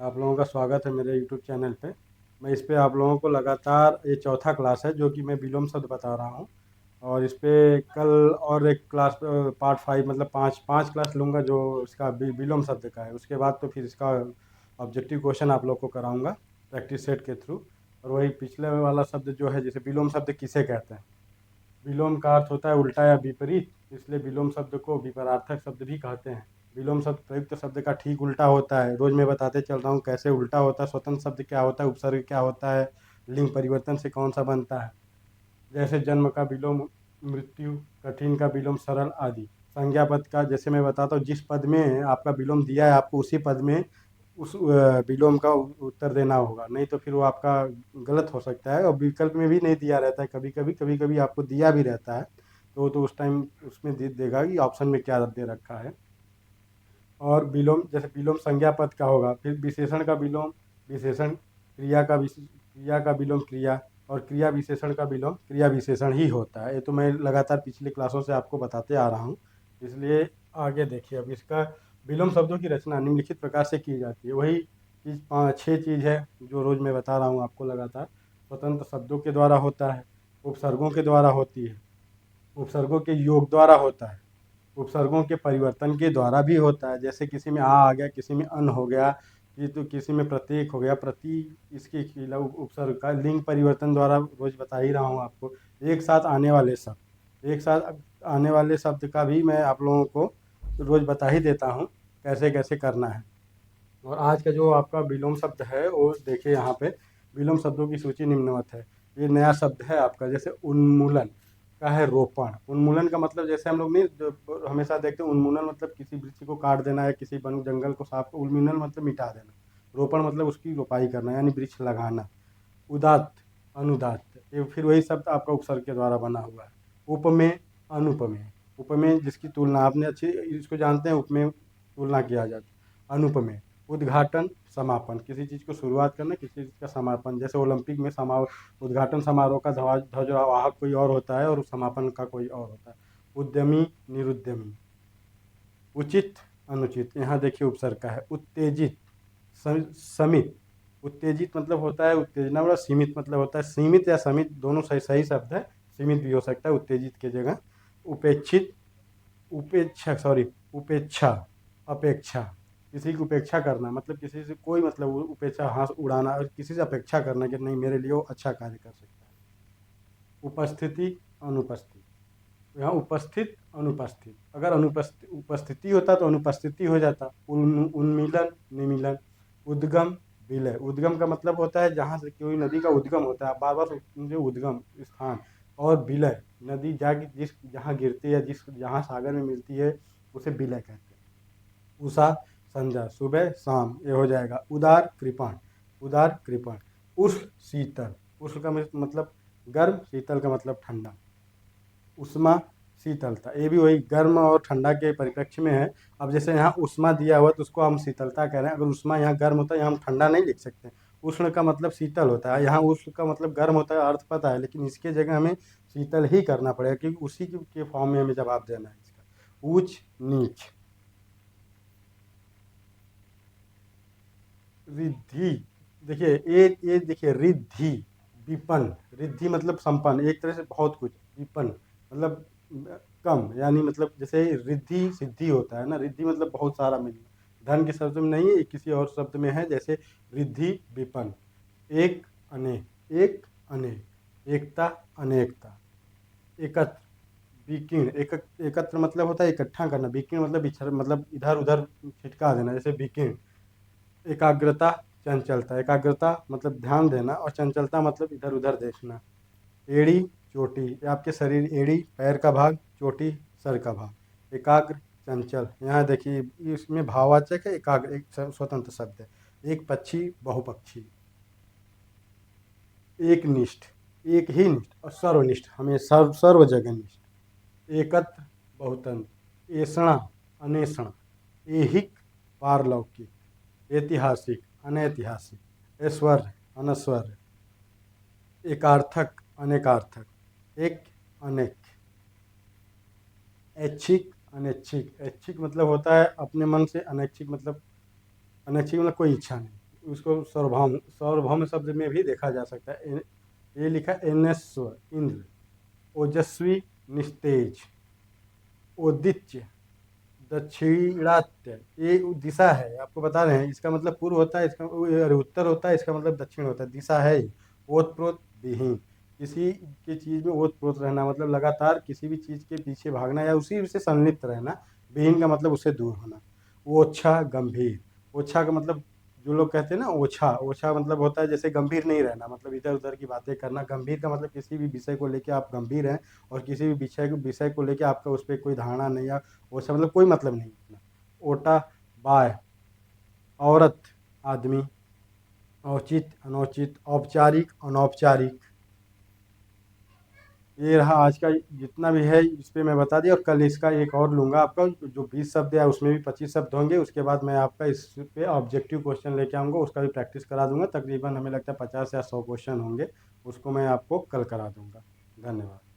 आप लोगों का स्वागत है मेरे यूट्यूब चैनल पे। मैं इस पे आप लोगों को लगातार ये चौथा क्लास है जो कि मैं विलोम शब्द बता रहा हूँ। और इस पे कल और एक क्लास पार्ट 5 मतलब पाँच पाँच क्लास लूँगा जो इसका विलोम शब्द का है। उसके बाद तो फिर इसका ऑब्जेक्टिव क्वेश्चन आप लोग को कराऊंगा प्रैक्टिस सेट के थ्रू। और वही पिछले वाला शब्द जो है, जैसे विलोम शब्द किसे कहते हैं। विलोम का अर्थ होता है उल्टा या विपरीत, इसलिए विलोम शब्द को विपरार्थक शब्द भी कहते हैं। विलोम शब्द प्रयुक्त शब्द का ठीक उल्टा होता है। रोज मैं बताते चल रहा हूँ कैसे उल्टा होता है, स्वतंत्र शब्द क्या होता है, उपसर्ग क्या होता है, लिंग परिवर्तन से कौन सा बनता है। जैसे जन्म का विलोम मृत्यु, कठिन का विलोम सरल आदि। संज्ञा पद का जैसे मैं बताता हूँ, जिस पद में आपका विलोम दिया है आपको उसी पद में उस विलोम का उत्तर देना होगा, नहीं तो फिर वो आपका गलत हो सकता है। और विकल्प में भी नहीं दिया रहता है, कभी कभी आपको दिया भी रहता है, तो उस टाइम उसमें दे देगा कि ऑप्शन में क्या दे रखा है। और विलोम जैसे विलोम संज्ञा पद का होगा, फिर विशेषण का विलोम विशेषण, क्रिया का विलोम क्रिया, और क्रिया विशेषण का विलोम क्रिया विशेषण ही होता है। ये तो मैं लगातार पिछली क्लासों से आपको बताते आ रहा हूँ, इसलिए आगे देखिए। अब इसका विलोम शब्दों की रचना निम्नलिखित प्रकार से की जाती है। वही चीज़ पाँच छः चीज़ है जो रोज़ मैं बता रहा हूँ आपको लगातार। स्वतंत्र शब्दों के द्वारा होता है, उपसर्गों के द्वारा होती है, उपसर्गों के योग द्वारा होता है, उपसर्गों के परिवर्तन के द्वारा भी होता है। जैसे किसी में आ गया, किसी में अन हो गया, ये तो किसी में प्रतीक हो गया, प्रति इसके खिलाफ उपसर्ग का लिंग परिवर्तन द्वारा रोज बता ही रहा हूँ आपको। एक साथ आने वाले शब्द, एक साथ आने वाले शब्द का भी मैं आप लोगों को रोज बता ही देता हूँ कैसे कैसे करना है। और आज का जो आपका विलोम शब्द है वो देखिए यहाँ पे। विलोम शब्दों की सूची निम्नवत है। ये नया शब्द है आपका, जैसे उन्मूलन का है रोपण। उन्मूलन का मतलब जैसे हम लोग नहीं जो हमेशा देखते हैं, उन्मूलन मतलब किसी वृक्ष को काट देना है, किसी वन जंगल को साफ। उन्मूलन मतलब मिटा देना। रोपण मतलब उसकी रोपाई करना यानी वृक्ष लगाना। उदात्त, अनुदात्त, ये फिर वही शब्द आपका उपसर्ग के द्वारा बना हुआ है। उपमेय, अनुपमेय। उपमेय जिसकी तुलना आपने अच्छी इसको जानते हैं, उपमेय तुलना किया जाता है। अनुपमेय, उद्घाटन, समापन, किसी चीज़ को शुरुआत करना, किसी चीज़ का समापन। जैसे ओलंपिक में उद्घाटन समारोह का ध्वजवाहक कोई और होता है और समापन का कोई और होता है। उद्यमी, निरुद्यमी। उचित, अनुचित, यहाँ देखिए उपसर्ग का है। उत्तेजित, समित। उत्तेजित मतलब होता है उत्तेजना वाला, सीमित मतलब होता है सीमित या समित, दोनों सही सही शब्द है। सीमित भी हो सकता है उत्तेजित की जगह। उपेक्षित, उपेक्षा सॉरी उपेक्षा, अपेक्षा, किसी की उपेक्षा करना मतलब किसी से कोई मतलब उपेक्षा हाथ उड़ाना, और किसी से अपेक्षा करना कि नहीं मेरे लिए वो अच्छा कार्य कर सकता है। उपस्थिति, अनुपस्थिति। यहाँ उपस्थित, अनुपस्थित, अगर अनुपस्थिति उपस्थिति होता तो अनुपस्थिति हो जाता। उन्मीलन, निमीलन। उद्गम, विलय। उद्गम का मतलब होता है जहाँ से कोई नदी का उद्गम होता है, बार बार मुझे उद्गम स्थान। और विलय, नदी जाके जिस जहाँ गिरती है, जिस जहाँ सागर में मिलती है, उसे विलय कहते हैं। उषा, संध्या, सुबह शाम, ये हो जाएगा। उदार, कृपण, उदार कृपण। उष्ण, शीतल। उष्ण का मतलब गर्म, शीतल का मतलब ठंडा। उष्मा, शीतलता, ये भी वही गर्म और ठंडा के परिप्रेक्ष्य में है। अब जैसे यहाँ उष्मा दिया हुआ तो उसको हम शीतलता कह रहे हैं। अगर उष्मा यहाँ गर्म होता है, यहाँ हम ठंडा नहीं लिख सकते। उष्ण का मतलब शीतल होता है, यहाँ उष्ण का मतलब गर्म होता है, अर्थ पता है, लेकिन इसके जगह हमें शीतल ही करना पड़ेगा क्योंकि उसी के फॉर्म में हमें जवाब देना है इसका। ऊंच, नीच। रिद्धि, देखिए ये देखिए रिद्धि, विपन्न। रिद्धि मतलब संपन्न, एक तरह से बहुत कुछ। विपन्न मतलब कम, यानी मतलब जैसे रिद्धि सिद्धि होता है ना, रिद्धि मतलब बहुत सारा मिलना। धन के शब्द में नहीं है, ये किसी और शब्द में है, जैसे रिद्धि विपन्न। एक, अनेक, एक, अनेक। एकता, अनेकता। एकत्र, विकीर्ण, एकत्र मतलब होता है इकट्ठा करना। विकीर्ण मतलब मतलब इधर उधर छिटका देना, जैसे विकीर्ण। एकाग्रता, चंचलता। एकाग्रता मतलब ध्यान देना, और चंचलता मतलब इधर उधर देखना। एड़ी, चोटी, ये आपके शरीर, एड़ी पैर का भाग, चोटी सर का भाग। एकाग्र, चंचल, यहाँ देखिए इसमें भाववाचक है, एकाग्र एक स्वतंत्र शब्द है। एक पक्षी, बहुपक्षी। एक निष्ठ, एक ही निष्ठ, और सर्वनिष्ठ, हमें सर्व जगह निष्ठ। एकत्र, बहुतंत्र। ऐषणा, अनेषण। ऐहिक, पारलौकिक। ऐतिहासिक, अनैतिहासिक। ऐश्वर्य, अनश्वर्य। एकार्थक, अनेकार्थक। एक, अनेक। ऐच्छिक, अनैच्छिक। ऐच्छिक मतलब होता है अपने मन से, अनैच्छिक मतलब कोई इच्छा नहीं। उसको सार्वभौम शब्द में भी देखा जा सकता है। ये लिखा एनेस्वर इंद्र, ओजस्वी निस्तेज, उदित्य, दक्षिणात्य, ये दिशा है, आपको बता रहे हैं। इसका मतलब पूर्व होता है, इसका अरे उत्तर होता है, इसका मतलब दक्षिण होता है। दिशा है ही। ओतप्रोत विहीन, किसी की चीज में ओतप्रोत रहना मतलब लगातार किसी भी चीज के पीछे भागना या उसी से संलिप्त रहना। विहीन का मतलब उससे दूर होना। ओछा गंभीर, ओछा का मतलब जो लोग कहते हैं ना ओछा, ओछा मतलब होता है जैसे गंभीर नहीं रहना, मतलब इधर उधर की बातें करना। गंभीर का मतलब किसी भी विषय को लेकर आप गंभीर हैं और किसी भी विषय को लेकर आपका उस पर कोई धारणा नहीं, या ओछा मतलब कोई मतलब नहीं इतना। ओटा बाय, औरत आदमी, औचित अनौचित, औपचारिक अनौपचारिक। ये रहा आज का जितना भी है, इस पे मैं बता दिया। और कल इसका एक और लूँगा आपका, जो 20 शब्द है उसमें भी 25 शब्द होंगे। उसके बाद मैं आपका इस पे ऑब्जेक्टिव क्वेश्चन लेके आऊँगा, उसका भी प्रैक्टिस करा दूंगा। तकरीबन हमें लगता है 50 या 100 क्वेश्चन होंगे, उसको मैं आपको कल करा दूंगा। धन्यवाद।